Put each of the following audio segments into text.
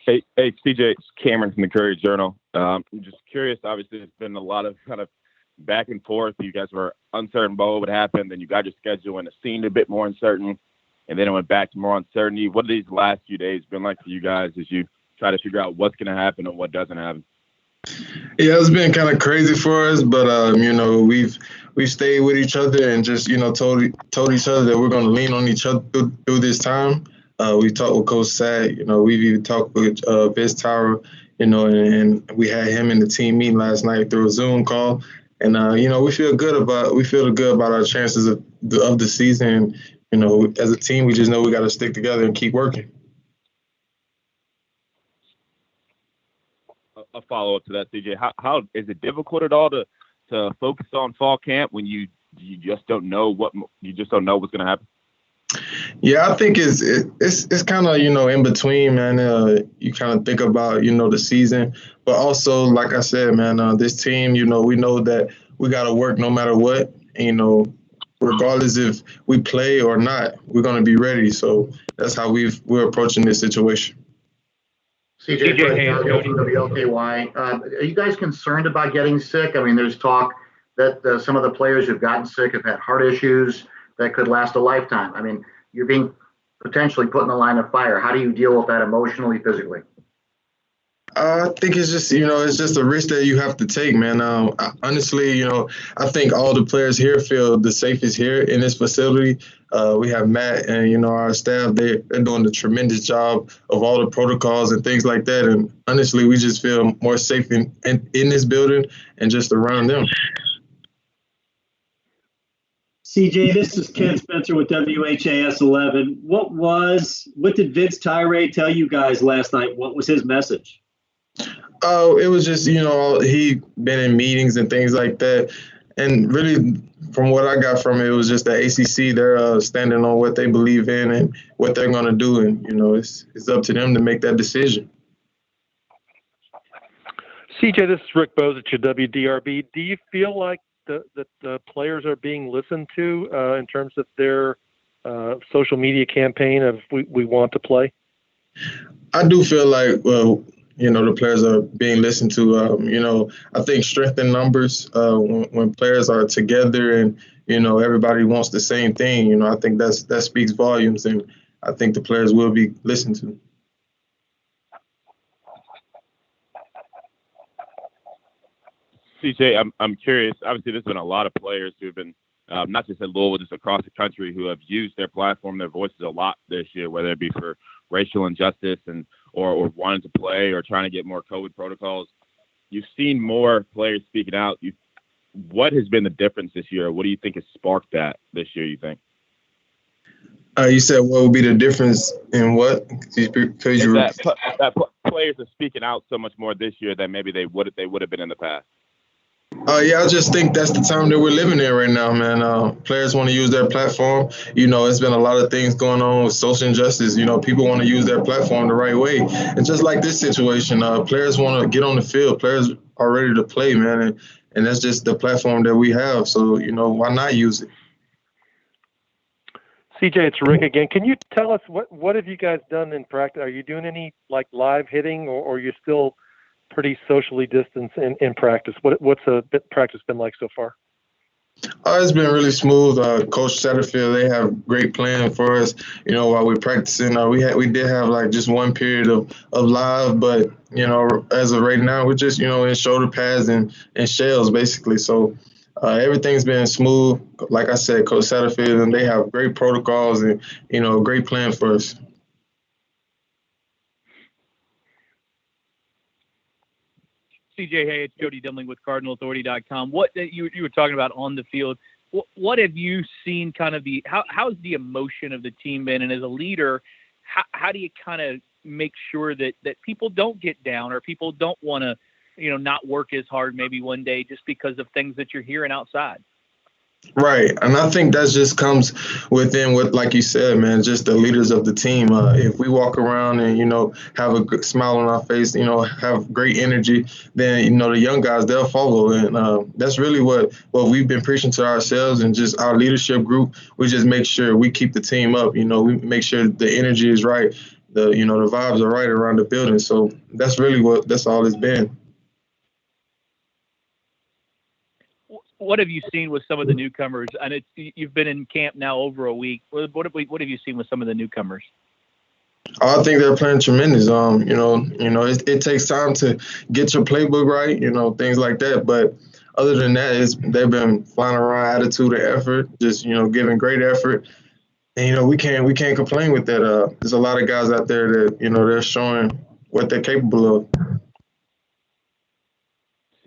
Hey, CJ, it's Cameron from the Courier Journal. I'm just curious. Obviously, there's been a lot of kind of back and forth. You guys were uncertain about what would happen. Then you got your schedule and it seemed a bit more uncertain. And then it went back to more uncertainty. What have these last few days been like for you guys as you try to figure out what's going to happen and what doesn't happen? Yeah, it's been kind of crazy for us, but we've stayed with each other and just told each other that we're going to lean on each other through this time. We talked with Coach Sack, we've even talked with Vince Tower, and we had him in the team meeting last night through a Zoom call, and we feel good about our chances of the season. As a team, we just know we got to stick together and keep working. A follow-up to that, CJ. How is it difficult at all to focus on fall camp when you just don't know what's going to happen? Yeah, I think it's kind of in between, man. You kind of think about the season, but also like I said, man, this team, we know that we got to work no matter what. And, regardless if we play or not, we're going to be ready. So that's how we're approaching this situation. CJ from WLKY. Are you guys concerned about getting sick? I mean, there's talk that some of the players who've gotten sick have had heart issues that could last a lifetime. I mean, you're being potentially put in the line of fire. How do you deal with that emotionally, physically? I think it's just a risk that you have to take, man. Honestly, I think all the players here feel the safest here in this facility. We have Matt and, our staff, they're doing a tremendous job of all the protocols and things like that. And honestly, we just feel more safe in this building and just around them. CJ, this is Ken Spencer with WHAS 11. What did Vince Tyree tell you guys last night? What was his message? Oh, it was just, he been in meetings and things like that. And really, from what I got from it, it was just the ACC. They're standing on what they believe in and what they're going to do. And, it's up to them to make that decision. CJ, this is Rick Bose at your WDRB. Do you feel like the players are being listened to in terms of their social media campaign of we want to play? I do feel like, the players are being listened to. I think strength in numbers, when players are together and, everybody wants the same thing, I think that speaks volumes, and I think the players will be listened to. CJ, I'm curious. Obviously, there's been a lot of players who have been, not just at Louisville, just across the country, who have used their platform, their voices a lot this year, whether it be for racial injustice or wanting to play or trying to get more COVID protocols. You've seen more players speaking out. What has been the difference this year? What do you think has sparked that this year, you think? You said what would be the difference in what? That players are speaking out so much more this year than maybe they would have been in the past. Yeah, I just think that's the time that we're living in right now, man. Players want to use their platform. It's been a lot of things going on with social injustice. People want to use their platform the right way. And just like this situation, players want to get on the field. Players are ready to play, man. And that's just the platform that we have. So, why not use it? CJ, it's Rick again. Can you tell us what have you guys done in practice? Are you doing any live hitting or are you still pretty socially distanced in practice? What's practice been like so far? It's been really smooth. Coach Satterfield, they have great plan for us. While we're practicing, we did have just one period of live, but as of right now, we're just in shoulder pads and shells basically. So everything's been smooth. Like I said, Coach Satterfield, and they have great protocols and a great plan for us. CJ, hey, it's Jody Demling with CardinalAuthority.com. What you were talking about on the field, what have you s's kind of how's the emotion of the team been? And as a leader, how do you kind of make sure that people don't get down or people don't want to, not work as hard maybe one day just because of things that you're hearing outside? Right. And I think that just comes within what, like you said, man, just the leaders of the team. If we walk around and, have a good smile on our face, have great energy, then, the young guys, they'll follow. And that's really what we've been preaching to ourselves and just our leadership group. We just make sure we keep the team up. We make sure the energy is right. the vibes are right around the building. So that's all it's been. What have you seen with some of the newcomers? And you've been in camp now over a week. What have you seen with some of the newcomers? I think they're playing tremendous. It takes time to get your playbook right, things like that. But other than that, they've been flying around, attitude and effort, just giving great effort. And we can't complain with that. There's a lot of guys out there that they're showing what they're capable of.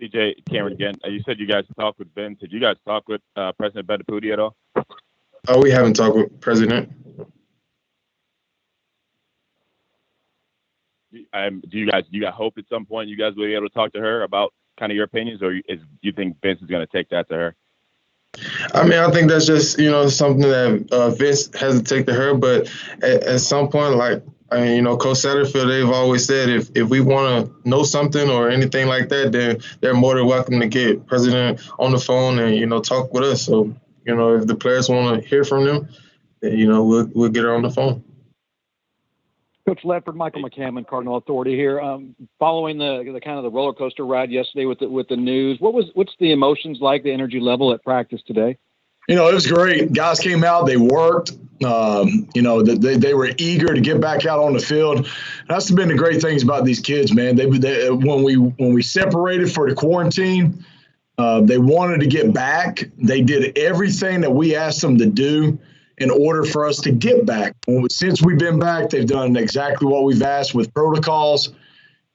CJ, Cameron again. You said you guys talked with Ben. Did you guys talk with President Betaputi at all? Oh, we haven't talked with President. Do you guys hope at some point you guys will be able to talk to her about kind of your opinions, or do you think Vince is going to take that to her? I mean, I think that's just something that Vince has to take to her. But at some point, Coach Satterfield, they've always said if we want to know something or anything like that, then they're more than welcome to get President on the phone and talk with us. So if the players want to hear from them, then we'll get her on the phone. Coach Ledford, Michael McCammon, Cardinal Authority here. Following the kind of the roller coaster ride yesterday with the news, what's the emotions like, the energy level at practice today? It was great. Guys came out, they worked. They were eager to get back out on the field. That's been the great things about these kids, man. They when we separated for the quarantine, they wanted to get back. They did everything that we asked them to do in order for us to get back. Since we've been back, they've done exactly what we've asked with protocols,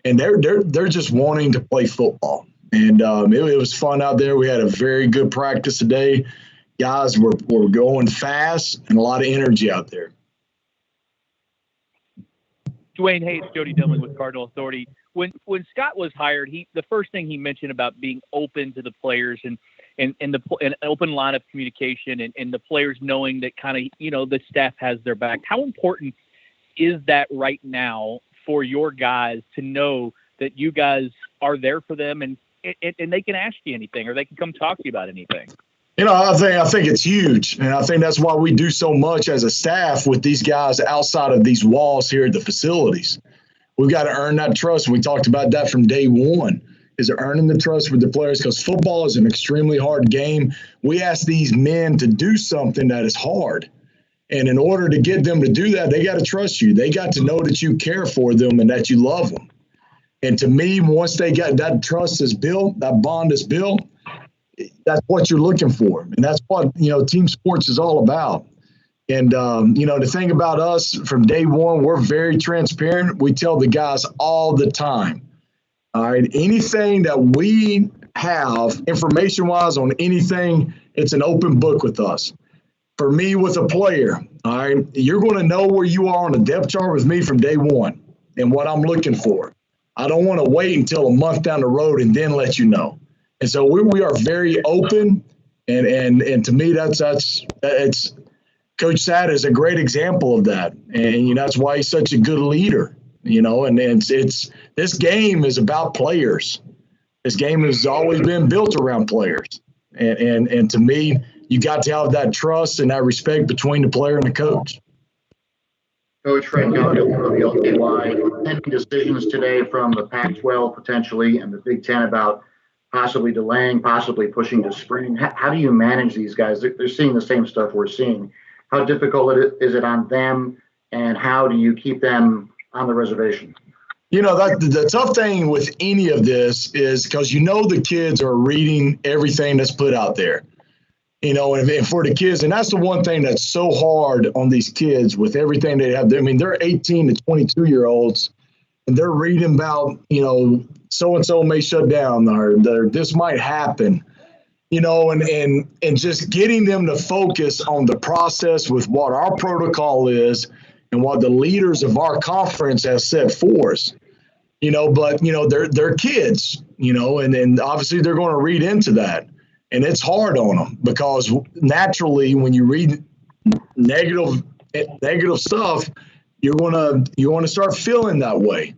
and they're just wanting to play football. And it was fun out there. We had a very good practice today. Guys were going fast and a lot of energy out there. Dwayne, hey, it's Jody Dimling with Cardinal Authority. When Scott was hired, the first thing he mentioned about being open to the players and an open line of communication and the players knowing that kind of, the staff has their back. How important is that right now for your guys to know that you guys are there for them and they can ask you anything or they can come talk to you about anything? I think it's huge. And I think that's why we do so much as a staff with these guys outside of these walls here at the facilities. We've got to earn that trust. We talked about that from day one. Is earning the trust with the players, because football is an extremely hard game. We ask these men to do something that is hard. And in order to get them to do that, they got to trust you. They got to know that you care for them and that you love them. And to me, once they got that trust is built, that bond is built, that's what you're looking for. And that's what, team sports is all about. And, the thing about us from day one, we're very transparent. We tell the guys all the time. All right, anything that we have information-wise on anything, it's an open book with us. For me, with a player, all right, you're going to know where you are on the depth chart with me from day one and what I'm looking for. I don't want to wait until a month down the road and then let you know. And so we are very open, and to me, that's Coach Sat is a great example of that, and that's why he's such a good leader. And it's this game is about players. This game has always been built around players. And to me, you got to have that trust and that respect between the player and the coach. Coach Frank Gallagher from the LKY, pending decisions today from the Pac-12 potentially and the Big Ten about possibly delaying, possibly pushing to spring. How do you manage these guys? They're seeing the same stuff we're seeing. How difficult is it on them, and how do you keep them on the reservation? The tough thing with any of this is because the kids are reading everything that's put out there. And for the kids, and that's the one thing that's so hard on these kids with everything they have. I mean, they're 18 to 22-year-olds, and they're reading about, so-and-so may shut down or this might happen. And just getting them to focus on the process with what our protocol is and what the leaders of our conference have set for us, but they're kids, and obviously they're going to read into that, and it's hard on them because naturally when you read negative stuff, you're going to start feeling that way.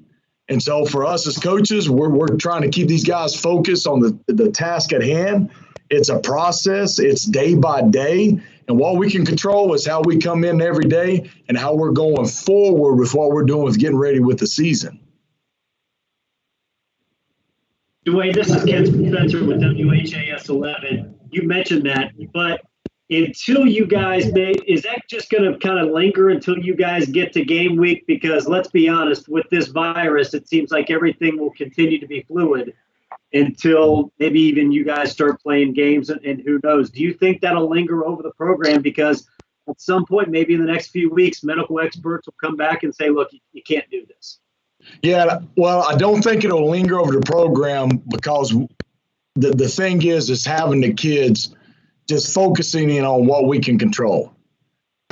And so for us as coaches, we're trying to keep these guys focused on the task at hand It's a process. It's day by day. And what we can control is how we come in every day and how we're going forward with what we're doing with getting ready with the season. Dwayne, this is Ken Spencer with WHAS 11. You mentioned that, but until you guys is that just going to kind of linger until you guys get to game week? Because let's be honest, with this virus, it seems like everything will continue to be fluid until maybe even you guys start playing games, and who knows? Do you think that'll linger over the program? Because at some point, maybe in the next few weeks, medical experts will come back and say, look, you can't do this. Yeah, well, I don't think it'll linger over the program because the thing is having the kids just focusing in on what we can control.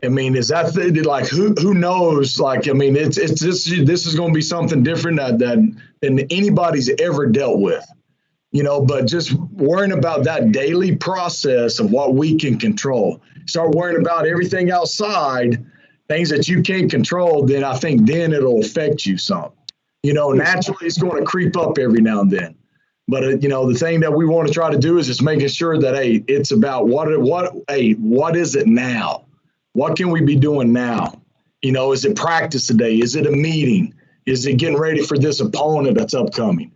I mean, is that like who knows? Like, I mean, it's just, this is going to be something different than anybody's ever dealt with, you know. But just worrying about that daily process of what we can control. Start worrying about everything outside, things that you can't control. Then I think then it'll affect you some. You know, naturally it's going to creep up every now and then. But, you know, the thing that we want to try to do is just making sure that, hey, it's about what is it now? What can we be doing now? You know, is it practice today? Is it a meeting? Is it getting ready for this opponent that's upcoming?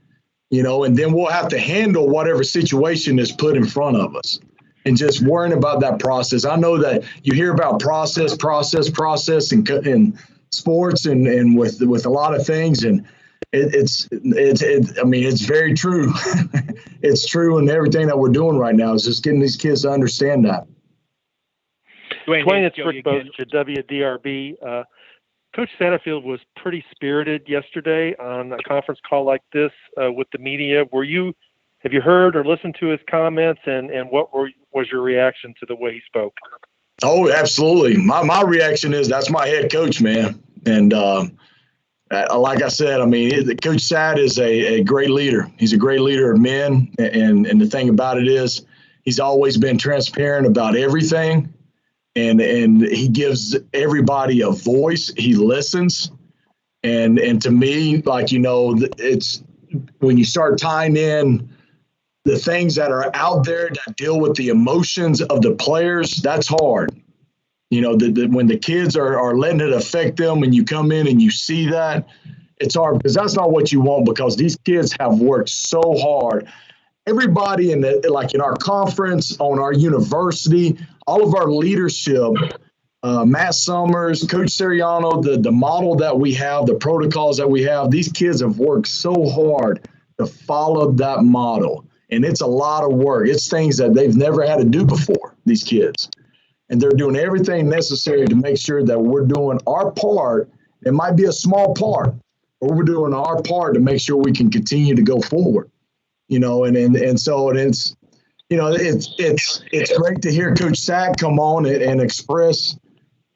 You know, and then we'll have to handle whatever situation is put in front of us and just worrying about that process. I know that you hear about process in sports and with a lot of things, and it's I mean, it's very true. It's true, and everything that we're doing right now is just getting these kids to understand that. Dwayne, it's Rick Bozich at WDRB. Coach Satterfield was pretty spirited yesterday on a conference call like this with the media. Have you heard or listened to his comments, and what was your reaction to the way he spoke? Oh, absolutely. My reaction is that's my head coach, man. And like I said, I mean, Coach Sat is a great leader. He's a great leader of men. And the thing about it is he's always been transparent about everything. And he gives everybody a voice. He listens. And to me, like, you know, it's when you start tying in the things that are out there that deal with the emotions of the players, that's hard. You know, when the kids are letting it affect them and you come in and you see that, it's hard because that's not what you want, because these kids have worked so hard. Everybody in our conference, on our university, all of our leadership, Matt Summers, Coach Siriano, the model that we have, the protocols that we have, these kids have worked so hard to follow that model. And it's a lot of work. It's things that they've never had to do before, these kids. And they're doing everything necessary to make sure that we're doing our part. It might be a small part, but we're doing our part to make sure we can continue to go forward. You know, and so it's, you know, it's great to hear Coach Sack come on and express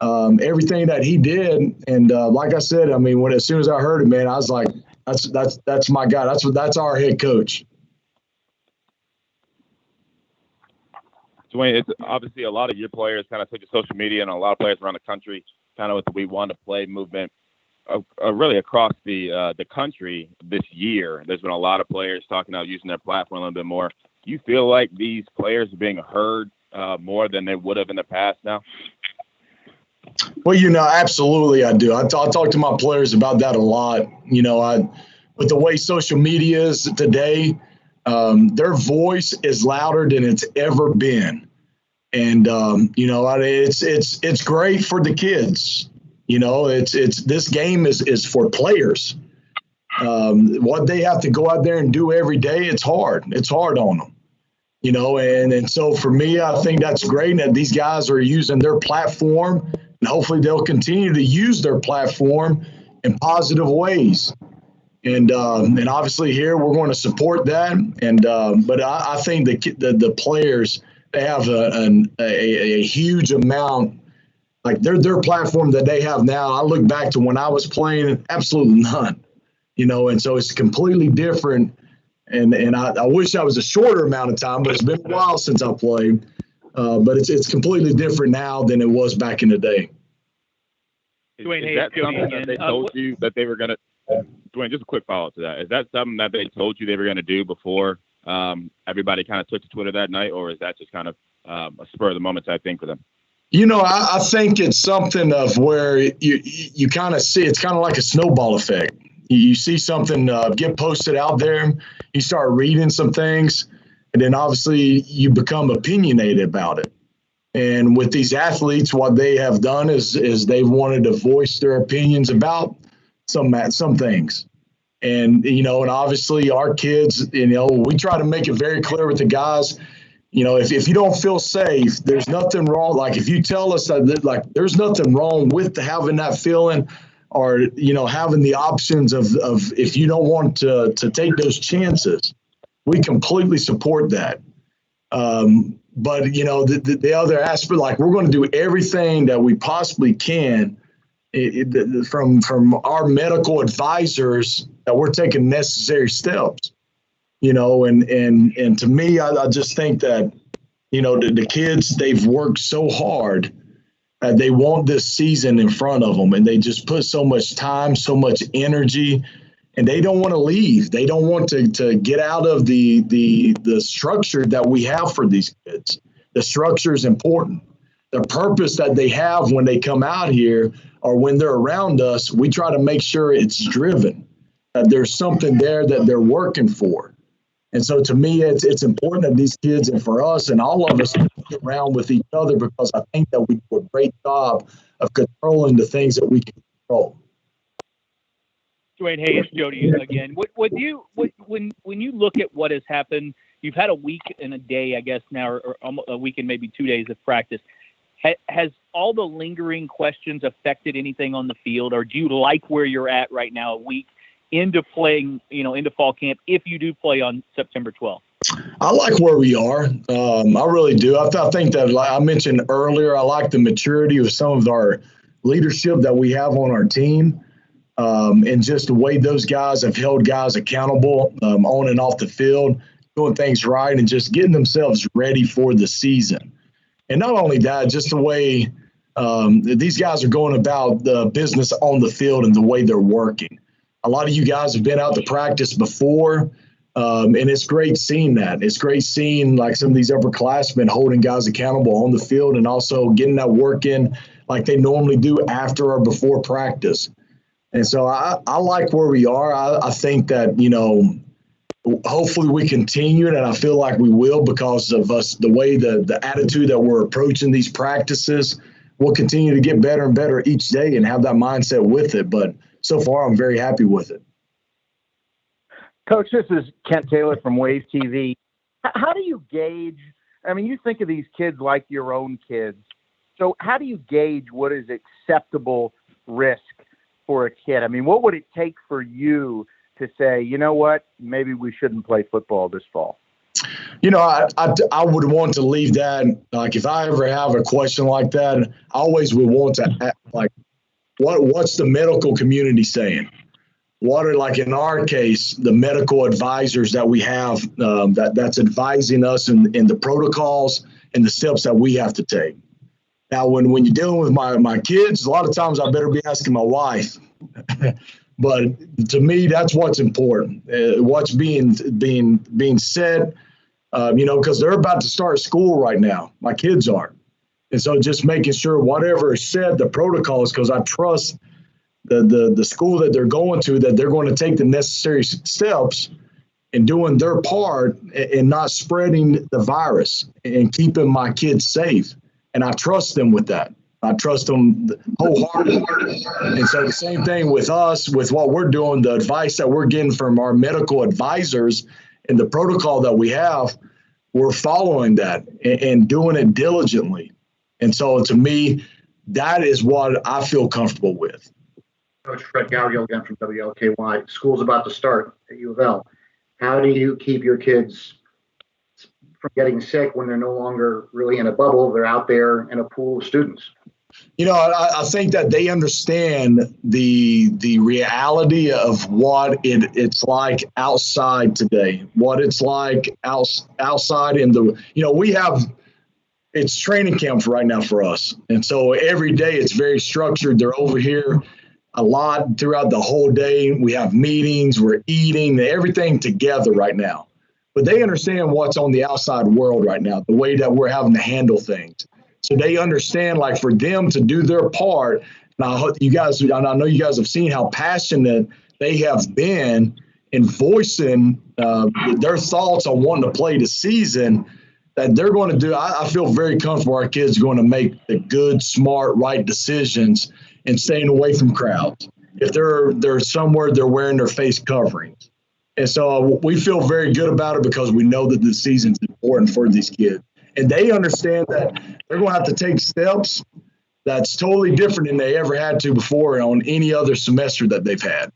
everything that he did. And like I said, I mean, as soon as I heard it, man, I was like, that's my guy. That's our head coach. Dwayne, it's obviously a lot of your players kind of took to social media, and a lot of players around the country kind of with the We Want to Play movement really across the country this year. There's been a lot of players talking about using their platform a little bit more. Do you feel like these players are being heard more than they would have in the past now? Well, you know, absolutely I do. I talk to my players about that a lot. You know, with the way social media is today, their voice is louder than it's ever been. And, you know, it's great for the kids. You know, this game is for players. What they have to go out there and do every day, it's hard. It's hard on them. You know, and so for me, I think that's great that these guys are using their platform, and hopefully they'll continue to use their platform in positive ways. And obviously here we're going to support that. And but I think the players, they have a huge amount, like their platform that they have now. I look back to when I was playing, absolutely none, you know, and so it's completely different. And I wish I was a shorter amount of time, but it's been a while since I played. But it's completely different now than it was back in the day. Dwayne, is that something that they told you that they were going to? Dwayne, just a quick follow-up to that. Is that something that they told you they were going to do before everybody kind of took to Twitter that night, or is that just kind of a spur of the moment type thing for them? I think it's something of where you kind of see it's kind of like a snowball effect. You see something get posted out there, you start reading some things, and then obviously you become opinionated about it. And with these athletes, what they have done is they've wanted to voice their opinions about some things. And, and obviously our kids, we try to make it very clear with the guys, if you don't feel safe, there's nothing wrong. Like if you tell us that there's nothing wrong with having that feeling or, having the options of if you don't want to take those chances, we completely support that. But, the other aspect, like we're going to do everything that we possibly can from our medical advisors that we're taking necessary steps, and to me, I just think that, the kids, they've worked so hard. They want this season in front of them, and they just put so much time, so much energy, and they don't want to leave. They don't want to get out of the structure that we have for these kids. The structure is important. The purpose that they have when they come out here or when they're around us, we try to make sure it's driven, that there's something there that they're working for. And so to me, it's important that these kids and for us and all of us get around with each other, because I think that we do a great job of controlling the things that we can control. Dwayne, hey, it's Jody again. When you look at what has happened, you've had a week and a day, I guess now, or a week and maybe 2 days of practice. Has all the lingering questions affected anything on the field, or do you like where you're at right now, a week into playing, into fall camp, if you do play on September 12th? I like where we are. I really do. I think that, like I mentioned earlier, I like the maturity of some of our leadership that we have on our team, and just the way those guys have held guys accountable on and off the field, doing things right, and just getting themselves ready for the season. And not only that, just the way these guys are going about the business on the field and the way they're working. A lot of you guys have been out to practice before, and it's great seeing that. It's great seeing like some of these upperclassmen holding guys accountable on the field and also getting that work in like they normally do after or before practice. And so I like where we are. I think that, hopefully we continue it, and I feel like we will because of us, the way the attitude that we're approaching these practices. We'll continue to get better and better each day and have that mindset with it. But so far, I'm very happy with it. Coach, this is Kent Taylor from Wave TV. How do you gauge? I mean, you think of these kids like your own kids. So how do you gauge what is acceptable risk for a kid? I mean, what would it take for you to say, you know what, maybe we shouldn't play football this fall? I would want to leave that. Like, if I ever have a question like that, I always would want to ask, like, what's the medical community saying? What are, like in our case, the medical advisors that we have that's advising us in the protocols and the steps that we have to take? Now, when you're dealing with my kids, a lot of times I better be asking my wife. But to me, that's what's important. What's being said, because they're about to start school right now. My kids are. And so just making sure whatever is said, the protocols, because I trust the school that they're going to, that they're going to take the necessary steps in doing their part and not spreading the virus and keeping my kids safe. And I trust them with that. I trust them wholeheartedly. And so the same thing with us, with what we're doing, the advice that we're getting from our medical advisors and the protocol that we have, we're following that and doing it diligently. And so to me, that is what I feel comfortable with. Coach Fred Gabriel again from WLKY. School's about to start at U of L. How do you keep your kids from getting sick when they're no longer really in a bubble? They're out there in a pool of students. I think that they understand the reality of what it's like outside today, what it's like outside in the, it's training camp right now for us. And so every day it's very structured. They're over here a lot throughout the whole day. We have meetings, we're eating, everything together right now. but they understand what's on the outside world right now, the way that we're having to handle things. So they understand, like, for them to do their part. And I know you guys have seen how passionate they have been in voicing their thoughts on wanting to play the season, that they're going to do. I feel very comfortable our kids are going to make the good, smart, right decisions and staying away from crowds. If they're somewhere, they're wearing their face coverings. And so we feel very good about it because we know that the season's important for these kids. And they understand that they're going to have to take steps that's totally different than they ever had to before on any other semester that they've had.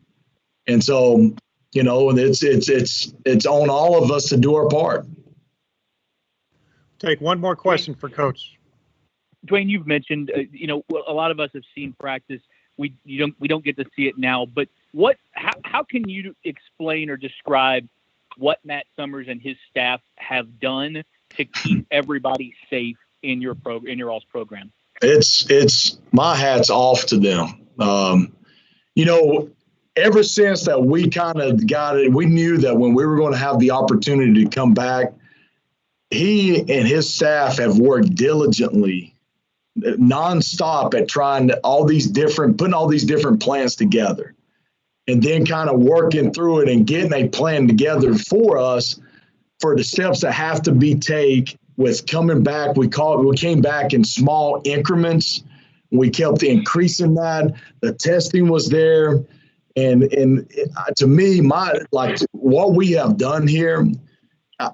And so, it's on all of us to do our part. Take one more question for Coach. Dwayne, you've mentioned, a lot of us have seen practice. We don't get to see it now, but how can you explain or describe what Matt Summers and his staff have done to keep everybody safe in your all's program? It's my hat's off to them. Ever since that we kind of got it, we knew that when we were going to have the opportunity to come back, he and his staff have worked diligently, nonstop at putting all these different plans together, and then kind of working through it and getting a plan together for us for the steps that have to be taken with coming back. We came back in small increments. We kept increasing that. The testing was there. And to me, what we have done here,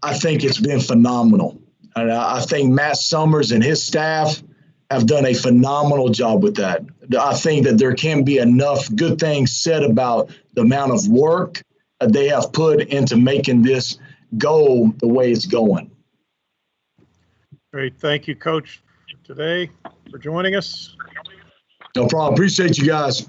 I think it's been phenomenal. And I think Matt Summers and his staff have done a phenomenal job with that. I think that there can't be enough good things said about the amount of work they have put into making this go the way it's going. Great. Thank you, Coach, today for joining us. No problem. Appreciate you guys.